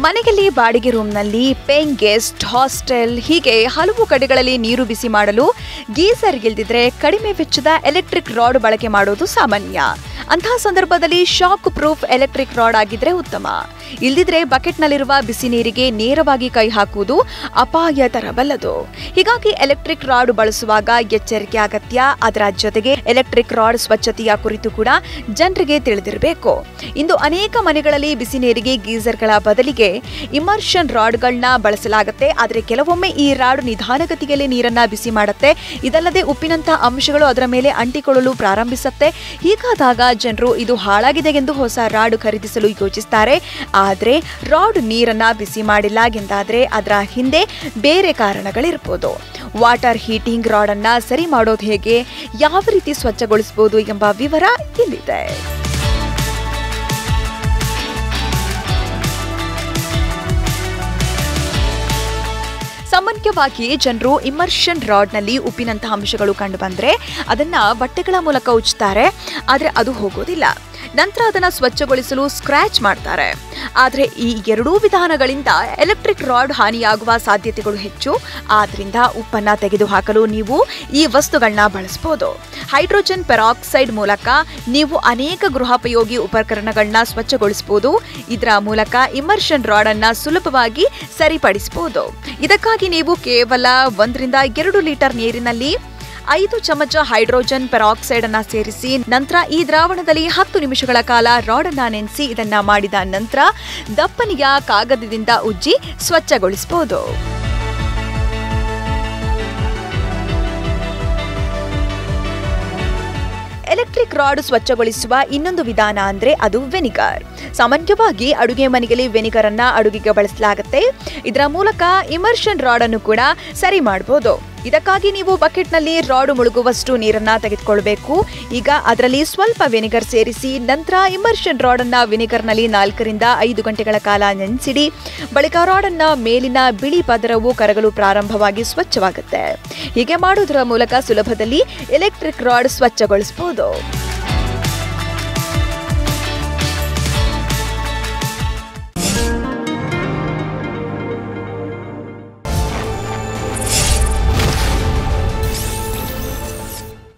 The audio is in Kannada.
ಮನೆಯಲ್ಲಿ ಬಾಡಿಗೆ ರೂಮ್ನಲ್ಲಿ ಪೇಯಿಂಗ್ ಗೆಸ್ಟ್ ಹಾಸ್ಟೆಲ್ ಹೀಗೆ ಹಲವು ಕಡೆಗಳಲ್ಲಿ ನೀರು ಬಿಸಿ ಮಾಡಲು ಗೀಸರ್ ಇಲ್ದಿದ್ರೆ ಕಡಿಮೆ ವೆಚ್ಚದ ಎಲೆಕ್ಟ್ರಿಕ್ ರಾಡ್ ಬಳಕೆ ಮಾಡೋದು ಸಾಮಾನ್ಯ. ಅಂತಹ ಸಂದರ್ಭದಲ್ಲಿ ಶಾಕ್ ಪ್ರೂಫ್ ಎಲೆಕ್ಟ್ರಿಕ್ ರಾಡ್ ಆಗಿದ್ರೆ ಉತ್ತಮ. ಇಲ್ದಿದ್ರೆ ಬಕೆಟ್ನಲ್ಲಿರುವ ಬಿಸಿ ನೀರಿಗೆ ನೇರವಾಗಿ ಕೈ ಹಾಕುವುದು ಅಪಾಯ ತರಬಲ್ಲದು. ಹೀಗಾಗಿ ಎಲೆಕ್ಟ್ರಿಕ್ ರಾಡ್ ಬಳಸುವಾಗ ಎಚ್ಚರಿಕೆ ಅಗತ್ಯ. ಅದರ ಜೊತೆಗೆ ಎಲೆಕ್ಟ್ರಿಕ್ ರಾಡ್ ಸ್ವಚ್ಛತೆಯ ಕುರಿತು ಕೂಡ ಜನರಿಗೆ ತಿಳಿದಿರಬೇಕು. ಇಂದು ಅನೇಕ ಮನೆಗಳಲ್ಲಿ ಬಿಸಿ ನೀರಿಗೆ ಗೀಸರ್ಗಳ ಬದಲಿಗೆ ಇಮರ್ಷನ್ ರಾಡ್ಗಳನ್ನ ಬಳಸಲಾಗುತ್ತೆ. ಆದರೆ ಕೆಲವೊಮ್ಮೆ ಈ ರಾಡ್ ನಿಧಾನಗತಿಯಲ್ಲಿ ನೀರನ್ನ ಬಿಸಿ ಮಾಡುತ್ತೆ. ಇದಲ್ಲದೆ ಉಪ್ಪಿನಂತಹ ಅಂಶಗಳು ಅದರ ಮೇಲೆ ಅಂಟಿಕೊಳ್ಳಲು ಪ್ರಾರಂಭಿಸುತ್ತೆ. ಹೀಗಾದಾಗ ಜನರು ಇದು ಹಾಳಾಗಿದೆ ಎಂದು ಹೊಸ ರಾಡ್ ಖರೀದಿಸಲು ಯೋಚಿಸುತ್ತಾರೆ. ಆದರೆ ರಾಡ್ ನೀರನ್ನ ಬಿಸಿ ಮಾಡಿಲ್ಲ ಎಂದಾದ್ರೆ ಅದರ ಹಿಂದೆ ಬೇರೆ ಕಾರಣಗಳಿರಬಹುದು. ವಾಟರ್ ಹೀಟಿಂಗ್ ರಾಡ್ ಅನ್ನ ಸರಿ ಮಾಡೋದು ಹೇಗೆ, ಯಾವ ರೀತಿ ಸ್ವಚ್ಛಗೊಳಿಸಬಹುದು ಎಂಬ ವಿವರ ಇಲ್ಲಿದೆ. ಸಾಮಾನ್ಯವಾಗಿ ಜನರು ಇಮರ್ಷನ್ ರಾಡ್ನಲ್ಲಿ ಉಪ್ಪಿನಂತಹ ಅಂಶಗಳು ಕಂಡು ಬಂದ್ರೆ ಅದನ್ನ ಬಟ್ಟೆಗಳ ಮೂಲಕ ಉಜ್ತಾರೆ. ಆದರೆ ಅದು ಹೋಗೋದಿಲ್ಲ. ನಂತರ ಅದನ್ನು ಸ್ವಚ್ಛಗೊಳಿಸಲು ಸ್ಕ್ರಾಚ್ ಮಾಡ್ತಾರೆ. ಆದರೆ ಈ ಎರಡೂ ವಿಧಾನಗಳಿಂದ ಎಲೆಕ್ಟ್ರಿಕ್ ರಾಡ್ ಹಾನಿಯಾಗುವ ಸಾಧ್ಯತೆಗಳು ಹೆಚ್ಚು. ಆದ್ರಿಂದ ಉಪ್ಪನ್ನ ತೆಗೆದುಹಾಕಲು ನೀವು ಈ ವಸ್ತುಗಳನ್ನ ಬಳಸಬಹುದು. ಹೈಡ್ರೋಜನ್ ಪೆರಾಕ್ಸೈಡ್ ಮೂಲಕ ನೀವು ಅನೇಕ ಗೃಹೋಪಯೋಗಿ ಉಪಕರಣಗಳನ್ನ ಸ್ವಚ್ಛಗೊಳಿಸಬಹುದು. ಇದರ ಮೂಲಕ ಇಮರ್ಷನ್ ರಾಡ್ ಅನ್ನ ಸುಲಭವಾಗಿ ಸರಿಪಡಿಸಬಹುದು. ಇದಕ್ಕಾಗಿ ನೀವು ಕೇವಲ 1 ರಿಂದ 2 ಲೀಟರ್ ನೀರಿನಲ್ಲಿ 5 ಚಮಚ ಹೈಡ್ರೋಜನ್ ಪೆರಾಕ್ಸೈಡ್ ಅನ್ನ ಸೇರಿಸಿ ನಂತರ ಈ ದ್ರಾವಣದಲ್ಲಿ 10 ನಿಮಿಷಗಳ ಕಾಲ ರಾಡ್ ಅನ್ನ ನೆನೆಸಿ ಇದನ್ನ ಮಾಡಿದ ನಂತರ ದಪ್ಪನೆಯ ಕಾಗದದಿಂದ ಉಜ್ಜಿ ಸ್ವಚ್ಛಗೊಳಿಸಬಹುದು. ಎಲೆಕ್ಟ್ರಿಕ್ ರಾಡ್ ಸ್ವಚ್ಛಗೊಳಿಸುವ ಇನ್ನೊಂದು ವಿಧಾನ ಅಂದ್ರೆ ಅದು ವೆನಿಗರ್. ಸಾಮಾನ್ಯವಾಗಿ ಅಡುಗೆ ಮನೆಯಲ್ಲಿ ವೆನಿಗರ್ ಅನ್ನ ಅಡುಗೆಗೆ ಬಳಸಲಾಗುತ್ತೆ. ಇದರ ಮೂಲಕ ಇಮರ್ಷನ್ ರಾಡ್ ಅನ್ನು ಕೂಡ ಸರಿ ಮಾಡಬಹುದು. ಇದಕ್ಕಾಗಿ ನೀವು ಬಕೆಟ್ನಲ್ಲಿ ರಾಡ್ ಮುಳುಗುವಷ್ಟು ನೀರನ್ನ ತೆಗೆದುಕೊಳ್ಳಬೇಕು. ಈಗ ಅದರಲ್ಲಿ ಸ್ವಲ್ಪ ವೆನಿಗರ್ ಸೇರಿಸಿ ನಂತರ ಇಮರ್ಷನ್ ರಾಡ್ ಅನ್ನ ವಿನೆಗರ್ನಲ್ಲಿ 4 ರಿಂದ 5 ಗಂಟೆಗಳ ಕಾಲ ನೆನೆಸಿಡಿ. ಬಳಿಕ ರಾಡ್ ಅನ್ನ ಮೇಲಿನ ಬಿಳಿ ಪದರವು ಕರಗಲು ಪ್ರಾರಂಭವಾಗಿ ಸ್ವಚ್ಛವಾಗುತ್ತೆ. ಹೀಗೆ ಮಾಡುವುದರ ಮೂಲಕ ಸುಲಭದಲ್ಲಿ ಎಲೆಕ್ಟ್ರಿಕ್ ರಾಡ್ ಸ್ವಚ್ಛಗೊಳಿಸಬಹುದು.